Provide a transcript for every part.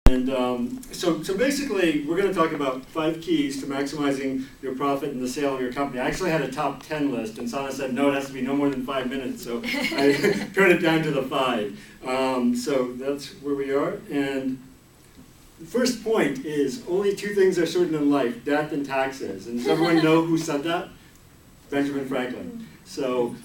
And so basically, we're going to talk about 5 keys to maximizing your profit in the sale of your company. I actually had a top 10 list, and Sana said, no, it has to be no more than 5 minutes, so I turned it down to the 5. So that's where we are. And the first point is only 2 things are certain in life, death and taxes. And does everyone know who said that? Benjamin Franklin. So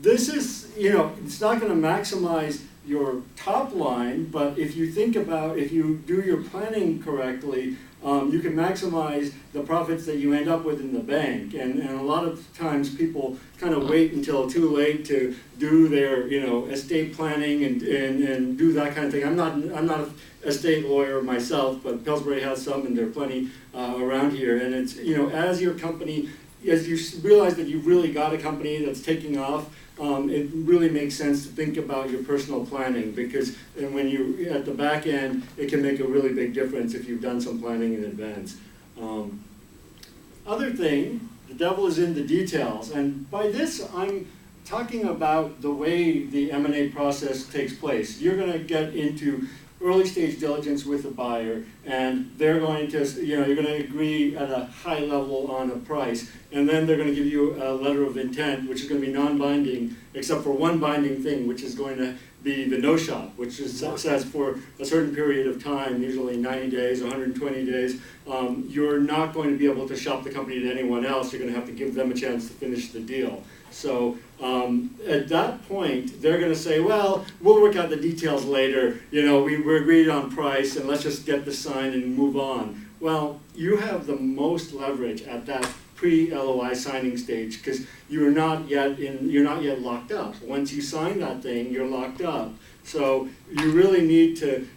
this is, it's not going to maximize your top line, but if you think about, if you do your planning correctly, you can maximize the profits that you end up with in the bank. And a lot of times people kind of wait until too late to do their, estate planning and do that kind of thing. I'm not an estate lawyer myself, but Pillsbury has some, and there are plenty around here. And it's, as your company, as you realize that you've really got a company that's taking off, it really makes sense to think about your personal planning, because when you at the back end, it can make a really big difference if you've done some planning in advance. Other thing, the devil is in the details, and by this I'm talking about the way the M&A process takes place. You're going to get into early stage diligence with the buyer, and they're going to, you're going to agree at a high level on a price, and then they're going to give you a letter of intent, which is going to be non-binding, except for one binding thing, which is going to be the no-shop, which says for a certain period of time, usually 90 days, 120 days, you're not going to be able to shop the company to anyone else. You're going to have to give them a chance to finish the deal. So at that point, they're going to say, well, we'll work out the details later. We're agreed on price, and let's just get this signed and move on. Well, you have the most leverage at that pre-LOI signing stage, because you're not yet locked up. Once you sign that thing, you're locked up. So you really need to,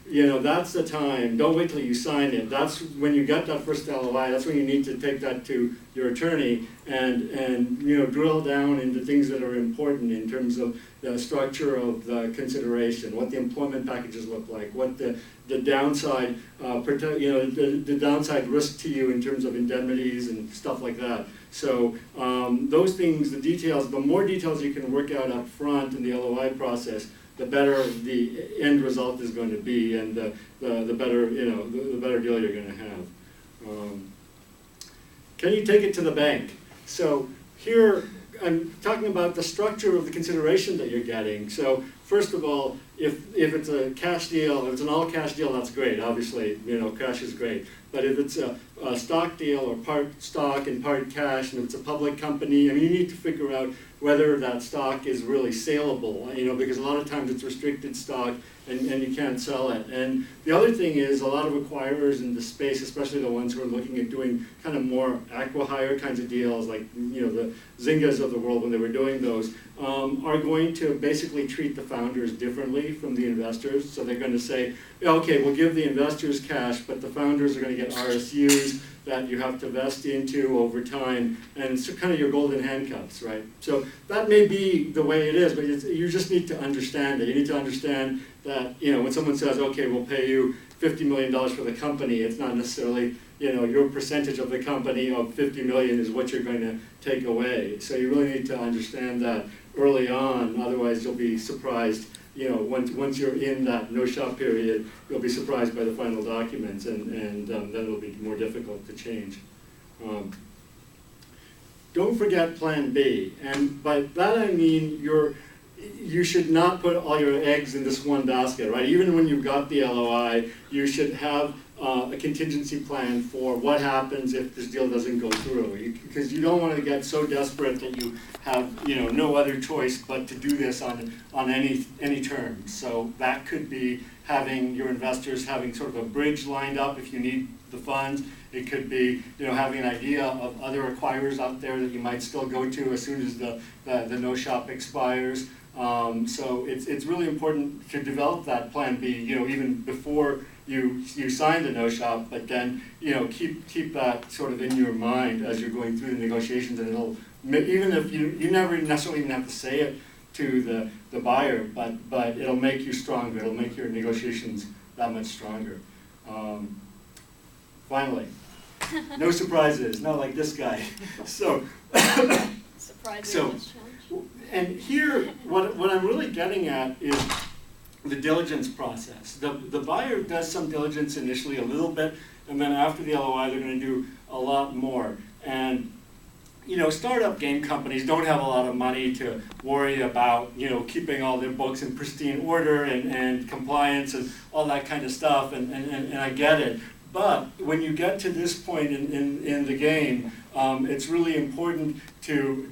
that's the time. Don't wait till you sign it. That's when you get that first LOI. That's when you need to take that to your attorney and drill down into things that are important in terms of the structure of the consideration, what the employment packages look like, what the downside, the downside risk to you in terms of indemnities and stuff like that. So those things, the details, the more details you can work out up front in the LOI process, the better the end result is going to be, and the better, the better deal you're going to have. Can you take it to the bank? So here I'm talking about the structure of the consideration that you're getting. So first of all, if it's a cash deal, if it's an all-cash deal, that's great. Obviously, cash is great. But if it's a stock deal or part stock and part cash, and if it's a public company, you need to figure out whether that stock is really saleable, because a lot of times it's restricted stock and you can't sell it. And the other thing is, a lot of acquirers in the space, especially the ones who are looking at doing kind of more acqui-hire kinds of deals, like the Zyngas of the world when they were doing those, are going to basically treat the founders differently from the investors. So they're going to say, okay, we'll give the investors cash, but the founders are going to get RSUs that you have to vest into over time, and it's kind of your golden handcuffs, right? So that may be the way it is, but you just need to understand it. You need to understand that, when someone says, okay, we'll pay you $50 million for the company, it's not necessarily, your percentage of the company of $50 million is what you're going to take away. So you really need to understand that early on, otherwise you'll be surprised. Once you're in that no-shop period, you'll be surprised by the final documents, and then it'll be more difficult to change. Don't forget Plan B, and by that I mean you should not put all your eggs in this one basket, right? Even when you've got the LOI, you should have a contingency plan for what happens if this deal doesn't go through. Because you don't want to get so desperate that you have no other choice but to do this on any terms. So that could be having your investors having sort of a bridge lined up if you need the funds. It could be having an idea of other acquirers out there that you might still go to as soon as the no-shop expires. So it's really important to develop that Plan B, even before you sign the no-shop, but then keep that sort of in your mind as you're going through the negotiations, and it'll, even if you never necessarily even have to say it to the buyer, but it'll make you stronger. It'll make your negotiations that much stronger. Finally, no surprises, not like this guy. So, Surprising. So, and here, what I'm really getting at is the diligence process. The buyer does some diligence initially a little bit, and then after the LOI they're going to do a lot more. And you know, startup game companies don't have a lot of money to worry about, you know, keeping all their books in pristine order and compliance and all that kind of stuff, and I get it. But when you get to this point in the game, it's really important to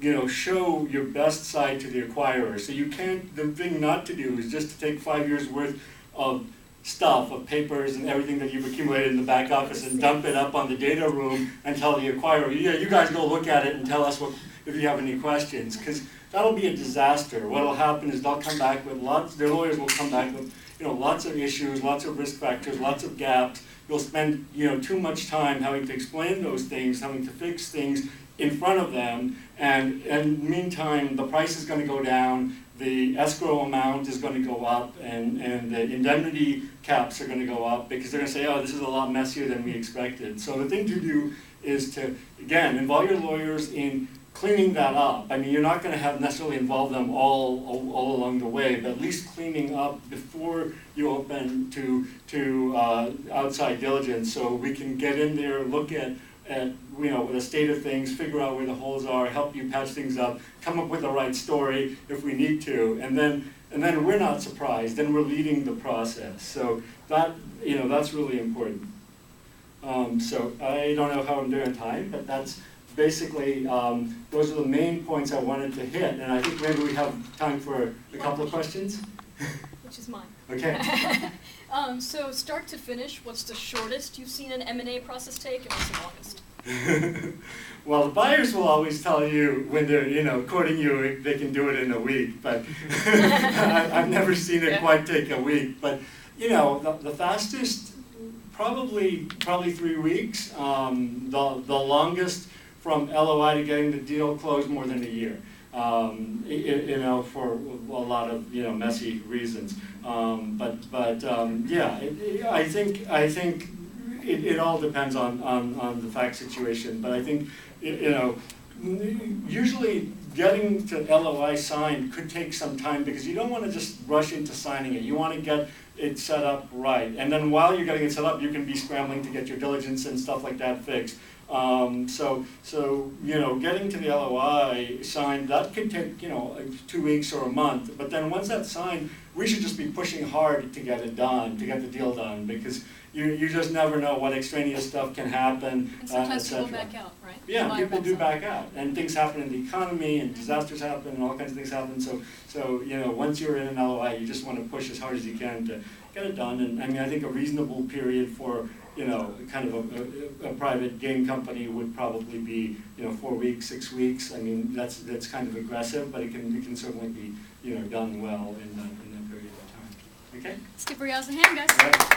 you know, show your best side to the acquirer. So you can't, the thing not to do is just to take 5 years worth of stuff, of papers and everything that you've accumulated in the back office and dump it up on the data room and tell the acquirer, yeah, you guys go look at it and tell us if you have any questions, because that'll be a disaster. What'll happen is they'll come back with their lawyers will come back with, you know, lots of issues, lots of risk factors, lots of gaps. You'll spend, you know, too much time having to explain those things, having to fix things in front of them, and meantime the price is going to go down, the escrow amount is going to go up, and the indemnity caps are going to go up, because they're going to say, oh, this is a lot messier than we expected. So the thing to do is to, again, involve your lawyers in cleaning that up. I mean, you're not going to have necessarily involve them all along the way, but at least cleaning up before you open to outside diligence, so we can get in there, look at you know, the state of things, figure out where the holes are, help you patch things up, come up with the right story if we need to, and then we're not surprised, then we're leading the process. So that, you know, that's really important. So I don't know how I'm doing time, but that's basically, those are the main points I wanted to hit, and I think maybe we have time for a couple of questions. Which is mine. Okay. So start to finish, what's the shortest you've seen an M&A process take, and what's the longest? Well, the buyers will always tell you when they're, you know, courting you, they can do it in a week, but I've never seen it quite take a week. But, you know, the fastest, probably 3 weeks. The longest from LOI to getting the deal closed, more than a year. You know, for a lot of, you know, messy reasons. Yeah, I think it all depends on the fact situation. But I think, you know, usually getting to LOI signed could take some time, because you don't want to just rush into signing it. You want to get it set up right, and then while you're getting it set up, you can be scrambling to get your diligence and stuff like that fixed. So you know, getting to the LOI signed, that could take, you know, 2 weeks or a month. But then once that's signed, we should just be pushing hard to get it done, to get the deal done, because you just never know what extraneous stuff can happen. And sometimes people back out, right? Yeah, people do back out, and things happen in the economy, and disasters happen, and all kinds of things happen. So you know, once you're in an LOI, you just want to push as hard as you can to get it done. And I mean, I think a reasonable period for, you know, kind of a private game company would probably be, you know, 4 weeks, 6 weeks. I mean, that's kind of aggressive, but it can certainly be, you know, done well in that period of time. Okay. Let's give Riaz a hand, guys. Right.